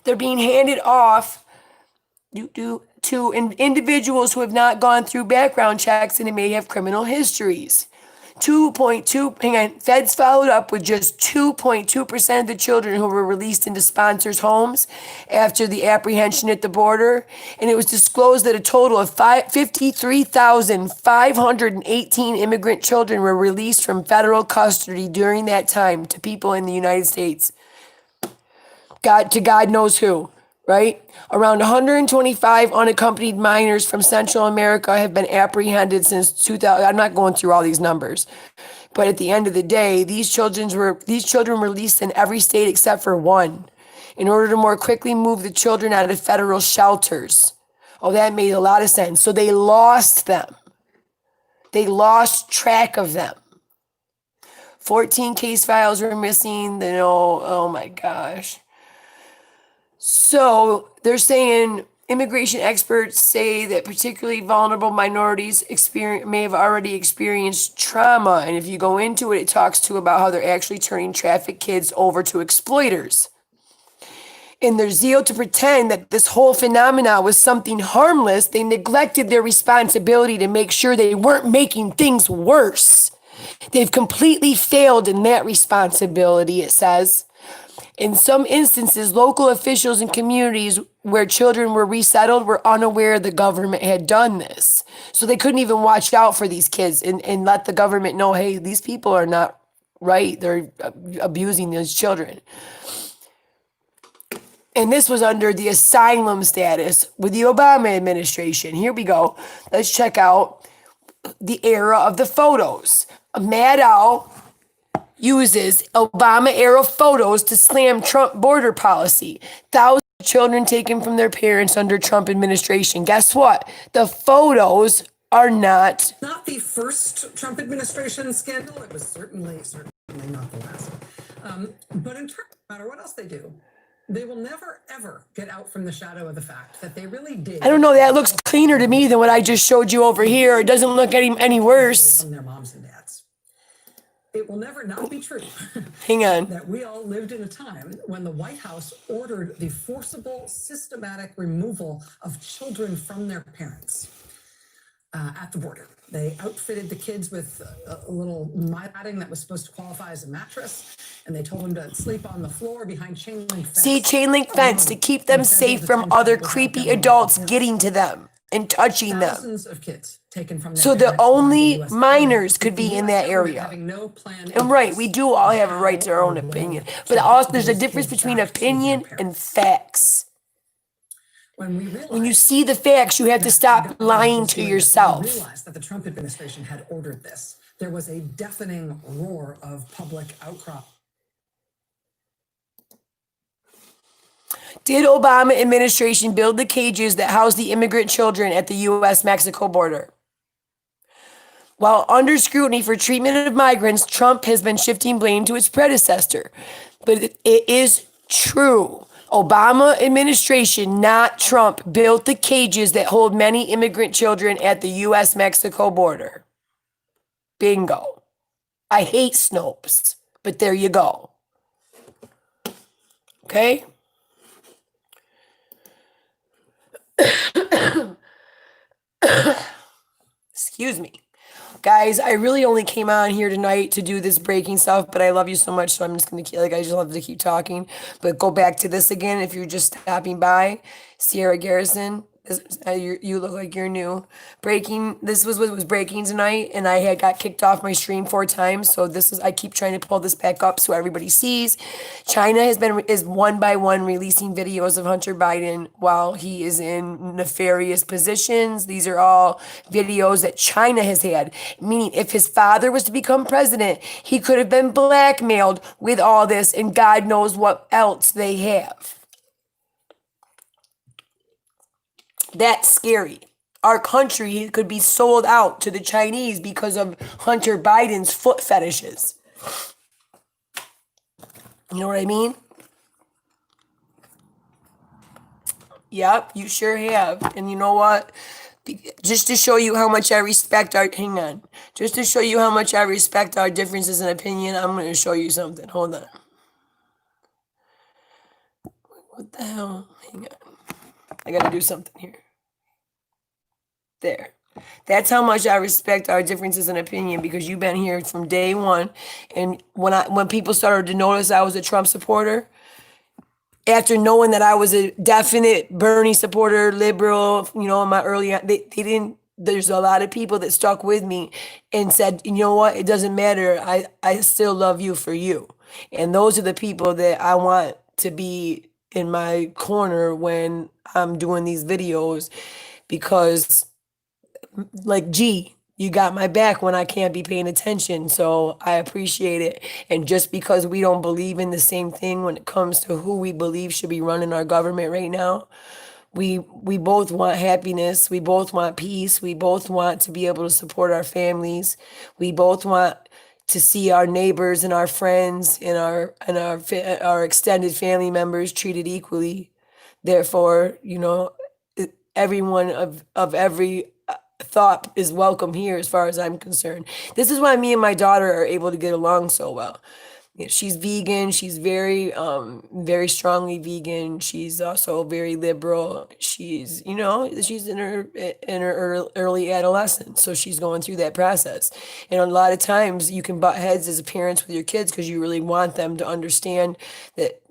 they're being handed off to individuals who have not gone through background checks and may have criminal histories. 2.2, feds followed up with just 2.2% of the children who were released into sponsors' homes after the apprehension at the border. And it was disclosed that a total of 53,518 immigrant children were released from federal custody during that time to people in the United States. God knows who. Right? Around 125 unaccompanied minors from Central America have been apprehended since 2000. I'm not going through all these numbers, but at the end of the day, these children were released in every state except for one, in order to more quickly move the children out of federal shelters. Oh, that made a lot of sense. So they lost them. They lost track of them. 14 case files were missing. Oh my gosh. So they're saying immigration experts say that particularly vulnerable minorities may have already experienced trauma. And if you go into it, it talks too about how they're actually turning trafficked kids over to exploiters. In their zeal to pretend that this whole phenomena was something harmless, they neglected their responsibility to make sure they weren't making things worse. They've completely failed in that responsibility, it says. In some instances, local officials and communities where children were resettled were unaware the government had done this. So they couldn't even watch out for these kids and let the government know, hey, these people are not right. They're abusing those children. And this was under the asylum status with the Obama administration. Here we go. Let's check out the era of the photos. Maddow uses Obama era photos to slam Trump border policy. Thousands of children taken from their parents under Trump administration. Guess what? The photos are not the first Trump administration scandal. It was certainly not the last. But in terms, no matter what else they do, they will never, ever get out from the shadow of the fact that they really did. I don't know. That looks cleaner to me than what I just showed you over here. It doesn't look any worse. From their moms and dads. It will never not be true. Hang on. That we all lived in a time when the White House ordered the forcible, systematic removal of children from their parents at the border. They outfitted the kids with a little padding that was supposed to qualify as a mattress, and they told them to sleep on the floor behind chain link fence. See, chain link fence to keep them safe from other creepy adults getting to them and touching them. Thousands of kids taken from their So the parents by only US minors could be the in US that government area. having no plan in And right, place we do all have a right to our own opinion. But also there's a difference between opinion and facts. when we When you see the facts, you have to stop lying to yourself. realized that the Trump administration had ordered this, there was a deafening roar of public outcry. Did Obama administration build the cages that house the immigrant children at the U.S.-Mexico border? While under scrutiny for treatment of migrants, Trump has been shifting blame to his predecessor. But it is true. Obama administration, not Trump, built the cages that hold many immigrant children at the U.S.-Mexico border. Bingo. I hate Snopes, but there you go. Okay? Excuse me. Guys, I really only came on here tonight to do this breaking stuff, but I love you so much, so I'm just going to, I just love to keep talking. But go back to this again if you're just stopping by. Sierra Garrison, you look like you're new. Breaking, this was what was breaking tonight, and I had got kicked off my stream 4 times, so I keep trying to pull this back up so everybody sees. China is one by one releasing videos of Hunter Biden while he is in nefarious positions. These are all videos that China has had, meaning if his father was to become president, he could have been blackmailed with all this, and God knows what else they have. That's scary. Our country could be sold out to the Chinese because of Hunter Biden's foot fetishes. You know what I mean? Yep, you sure have. And you know what? Just to show you how much I respect our, hang on. Just to show you how much I respect our differences in opinion, I'm going to show you something. Hold on. What the hell? Hang on. I got to do something here. There. That's how much I respect our differences in opinion, because you've been here from day one. And when people started to notice I was a Trump supporter, after knowing that I was a definite Bernie supporter, liberal, in my early, they didn't, there's a lot of people that stuck with me and said, you know what, it doesn't matter. I still love you for you. And those are the people that I want to be in my corner when I'm doing these videos, because like, gee, you got my back when I can't be paying attention. So I appreciate it. And just because we don't believe in the same thing when it comes to who we believe should be running our government right now, we both want happiness. We both want peace. We both want to be able to support our families. We both want to see our neighbors and our friends and our extended family members treated equally. Therefore, everyone of every thought is welcome here as far as I'm concerned. This is why me and my daughter are able to get along so well. She's vegan. She's very, very strongly vegan. She's also very liberal. She's, she's in her early adolescence. So she's going through that process. And a lot of times you can butt heads as parents with your kids because you really want them to understand that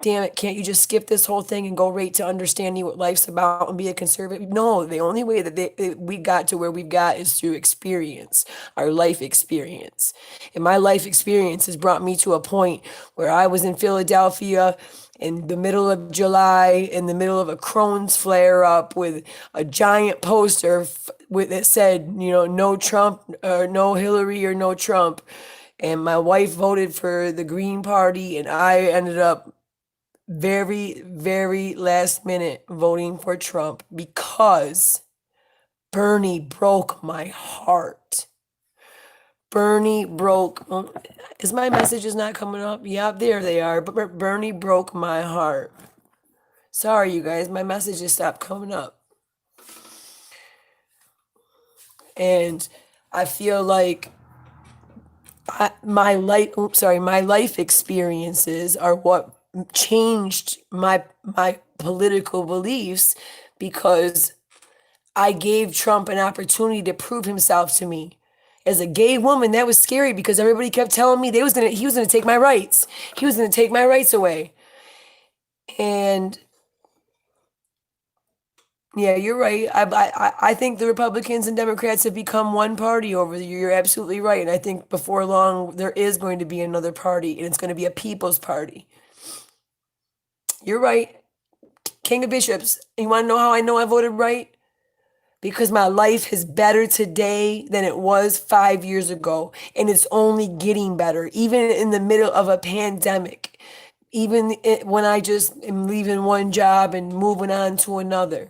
damn it, can't you just skip this whole thing and go right to understanding what life's about and be a conservative? No, the only way that we got to where we've got is through experience, our life experience. And my life experience has brought me to a point where I was in Philadelphia in the middle of July, in the middle of a Crohn's flare up with a giant poster that said, no Trump, or no Hillary, or no Trump. And my wife voted for the Green Party, and I ended up very, very last minute voting for Trump because Bernie broke my heart. Bernie broke. Is my messages not coming up? Yeah, there they are. But Bernie broke my heart. Sorry, you guys, my messages stopped coming up. And I feel like my life experiences are what changed my political beliefs, because I gave Trump an opportunity to prove himself to me. As a gay woman, that was scary because everybody kept telling me he was gonna take my rights. He was gonna take my rights away. And yeah, you're right. I think the Republicans and Democrats have become one party over the year. You're absolutely right. And I think before long, there is going to be another party, and it's going to be a people's party. You're right. King of Bishops. You want to know how I know I voted right? Because my life is better today than it was 5 years ago. And it's only getting better, even in the middle of a pandemic. Even when I just am leaving one job and moving on to another.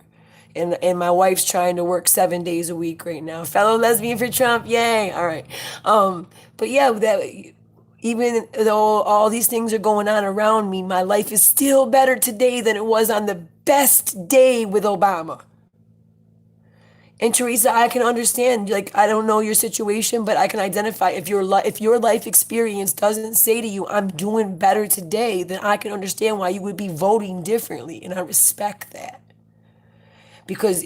And my wife's trying to work 7 days a week right now. Fellow lesbian for Trump, yay! All right, but yeah, that even though all these things are going on around me, my life is still better today than it was on the best day with Obama. And Teresa, I can understand. Like, I don't know your situation, but I can identify if your life experience doesn't say to you, "I'm doing better today," then I can understand why you would be voting differently, and I respect that. Because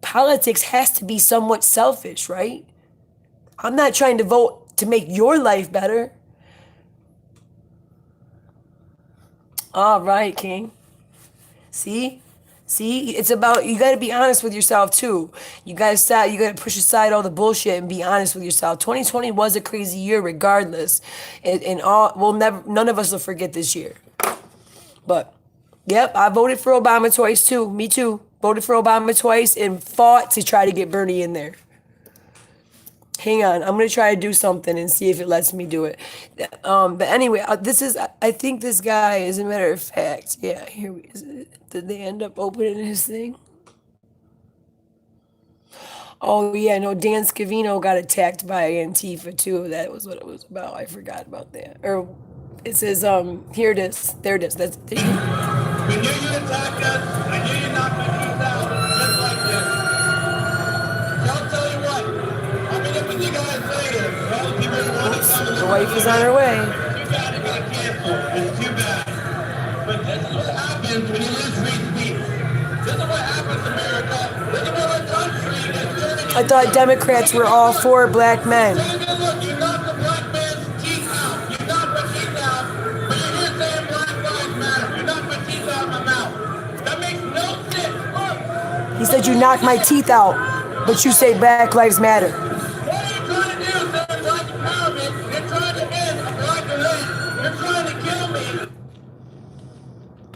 politics has to be somewhat selfish, right? I'm not trying to vote to make your life better. All right, King. See, it's about, you got to be honest with yourself too. You got to push aside all the bullshit and be honest with yourself. 2020 was a crazy year, regardless, none of us will forget this year. But yep, I voted for Obama twice too. Me too. Voted for Obama twice and fought to try to get Bernie in there. Hang on, I'm gonna try to do something and see if it lets me do it. But anyway, I think this guy, as a matter of fact, yeah, did they end up opening his thing? Oh yeah, no, Dan Scavino got attacked by Antifa too. That was what it was about. I forgot about that. Or it says, here it is. There it is. We knew you attacked us. I knew you knocked my teeth out just like this. So I'll tell you what. I'll meet up with you guys later. Well, people want to come. The wife is on her way. Too bad it got canceled. It's too bad. But this is what happens when you lose free speech. This is what happens, America. This is what our country is doing. I thought Democrats were all for black men. Look, you knocked the black man's teeth out. You knocked my teeth out. But you're here saying Black Lives Matter. You knocked my teeth out of my mouth. That makes no sense. Look. He said you knocked my teeth out, but you say Black Lives Matter. What are you trying to do, sir? Black empowerment. You're trying to end a black elite. You're trying to kill me.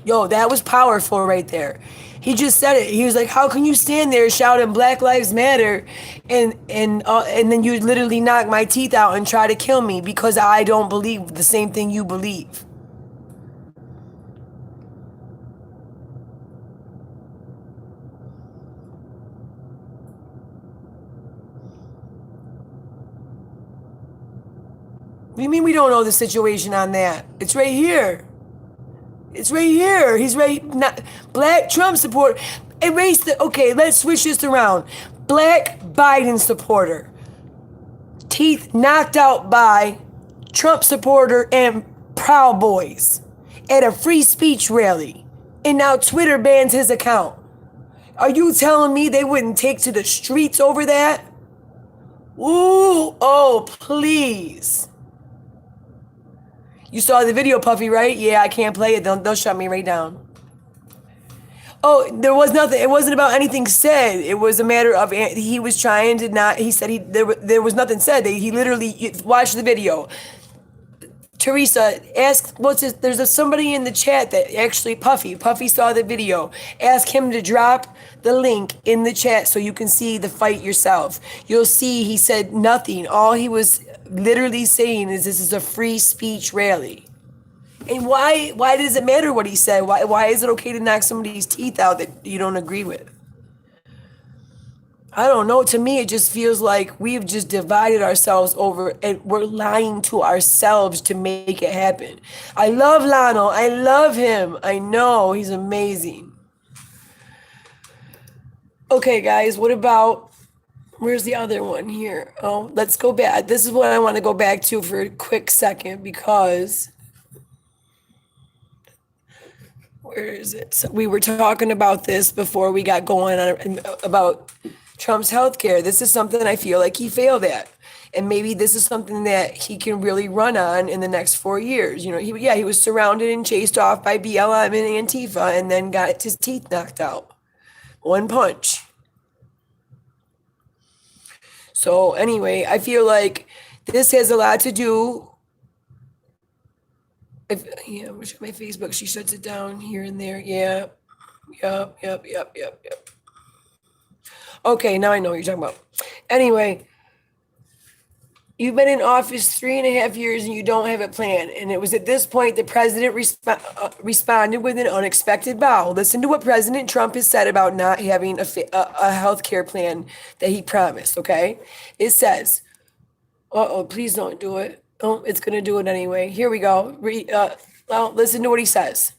Yo, that was powerful right there. He just said it. He was like, "How can you stand there shouting Black Lives Matter, and then you literally knock my teeth out and try to kill me because I don't believe the same thing you believe?" What do you mean we don't know the situation on that? It's right here. It's right here. He's right. Not black Trump supporter. Erase the. Okay, let's switch this around. Black Biden supporter. Teeth knocked out by Trump supporter and Proud Boys at a free speech rally. And now Twitter bans his account. Are you telling me they wouldn't take to the streets over that? Ooh, oh, please. You saw the video, Puffy, right? Yeah, I can't play it. They'll shut me right down. Oh, there was nothing. It wasn't about anything said. It was a matter of he was trying to not. He said there was nothing said. He literally watched the video. Teresa, ask there's somebody in the chat that actually Puffy saw the video. Ask him to drop the link in the chat so you can see the fight yourself. You'll see he said nothing. All he was literally saying is this is a free speech rally. And why does it matter what he said? Why is it okay to knock somebody's teeth out that you don't agree with? I don't know. To me, it just feels like we've just divided ourselves over and we're lying to ourselves to make it happen. I love Lionel. I love him. I know he's amazing. Okay, guys, what about, where's the other one here? Oh, let's go back. This is what I want to go back to for a quick second because, where is it? So we were talking about this before we got going on about Trump's healthcare. This is something I feel like he failed at. And maybe this is something that he can really run on in the next 4 years. You know, he was surrounded and chased off by BLM and Antifa and then got his teeth knocked out. One punch. So anyway, I feel like this has a lot to do. Which my Facebook, she shuts it down here and there. Yeah. Yep. Okay, now I know what you're talking about. Anyway, you've been in office 3.5 years and you don't have a plan. And it was at this point the president responded with an unexpected bow. Listen to what President Trump has said about not having a health care plan that he promised, okay? It says, please don't do it. Oh, it's going to do it anyway. Here we go. Well, listen to what he says.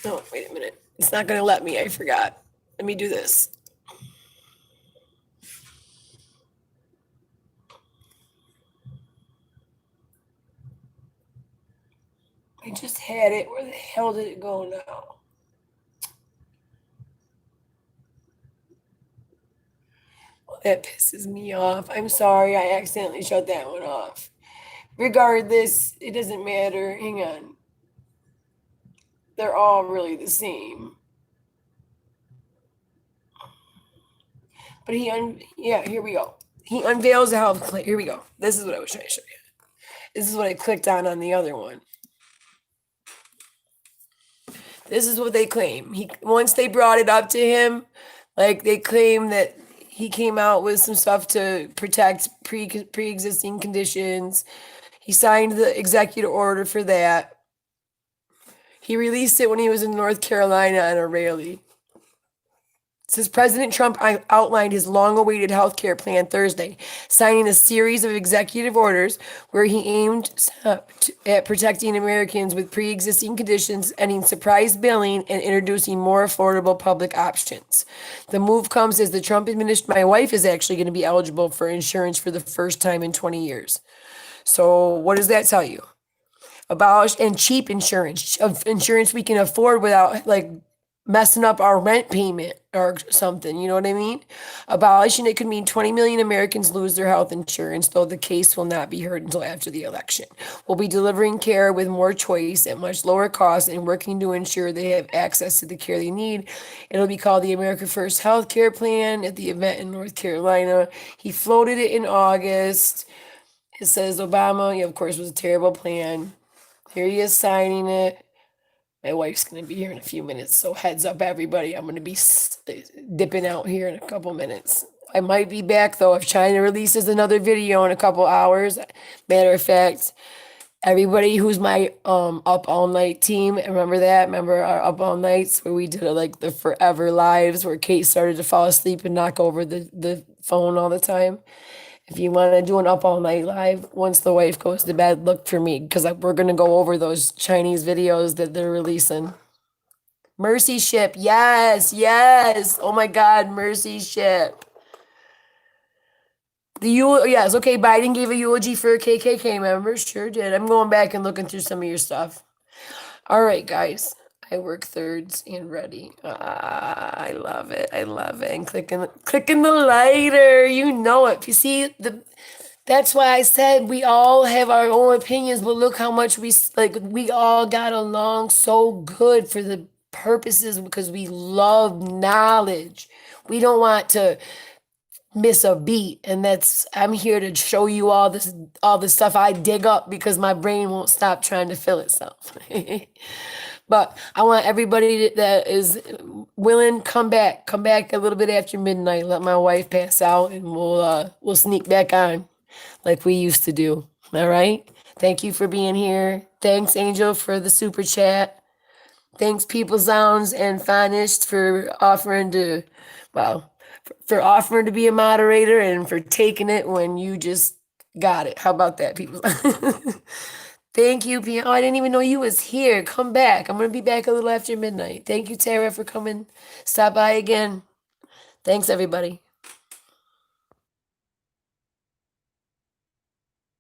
Oh, wait a minute. It's not going to let me. I forgot. Let me do this. I just had it. Where the hell did it go now? Well, that pisses me off. I'm sorry. I accidentally shut that one off. Regardless, it doesn't matter. Hang on. They're all really the same. But here we go. He unveils a health plan. Here we go. This is what I was trying to show you. This is what I clicked on the other one. This is what they claim. Once they brought it up to him, like they claim that he came out with some stuff to protect pre-existing conditions. He signed the executive order for that. He released it when he was in North Carolina at a rally. It says President Trump outlined his long-awaited health care plan Thursday, signing a series of executive orders where he aimed at protecting Americans with pre-existing conditions, ending surprise billing, and introducing more affordable public options. The move comes as the Trump administration. My wife is actually going to be eligible for insurance for the first time in 20 years. So what does that tell you? Abolish and cheap insurance we can afford without like messing up our rent payment or something, you know what I mean? Abolishing it could mean 20 million Americans lose their health insurance, though the case will not be heard until after the election. We'll be delivering care with more choice at much lower cost and working to ensure they have access to the care they need. It'll be called the America First Health Care Plan at the event in North Carolina. He floated it in August. It says Obama, of course, was a terrible plan. Here he is signing it. My wife's going to be here in a few minutes, so heads up, everybody. I'm going to be dipping out here in a couple minutes. I might be back, though, if China releases another video in a couple hours. Matter of fact, everybody who's my Up All Night team, remember that? Remember our Up All Nights where we did like the Forever Lives where Kate started to fall asleep and knock over the phone all the time? If you want to do an Up All Night live, once the wife goes to bed, look for me because we're going to go over those Chinese videos that they're releasing. Mercy Ship. Yes. Oh my God, Mercy Ship. Yes, okay, Biden gave a eulogy for a KKK member. Sure did. I'm going back and looking through some of your stuff. All right, guys. I work thirds and ready. I love it. And clicking the lighter. You know it. You see, That's why I said we all have our own opinions, but look how much we all got along so good for the purposes because we love knowledge. We don't want to miss a beat, and I'm here to show you all the stuff I dig up because my brain won't stop trying to fill itself. But I want everybody that is willing, come back a little bit after midnight. Let my wife pass out, and we'll sneak back on like we used to do. All right. Thank you for being here. Thanks, Angel, for the super chat. Thanks, People Sounds and Finest, for offering to be a moderator and for taking it when you just got it. How about that, people? Thank you, Piano. I didn't even know you was here. Come back. I'm going to be back a little after midnight. Thank you, Tara, for coming. Stop by again. Thanks, everybody.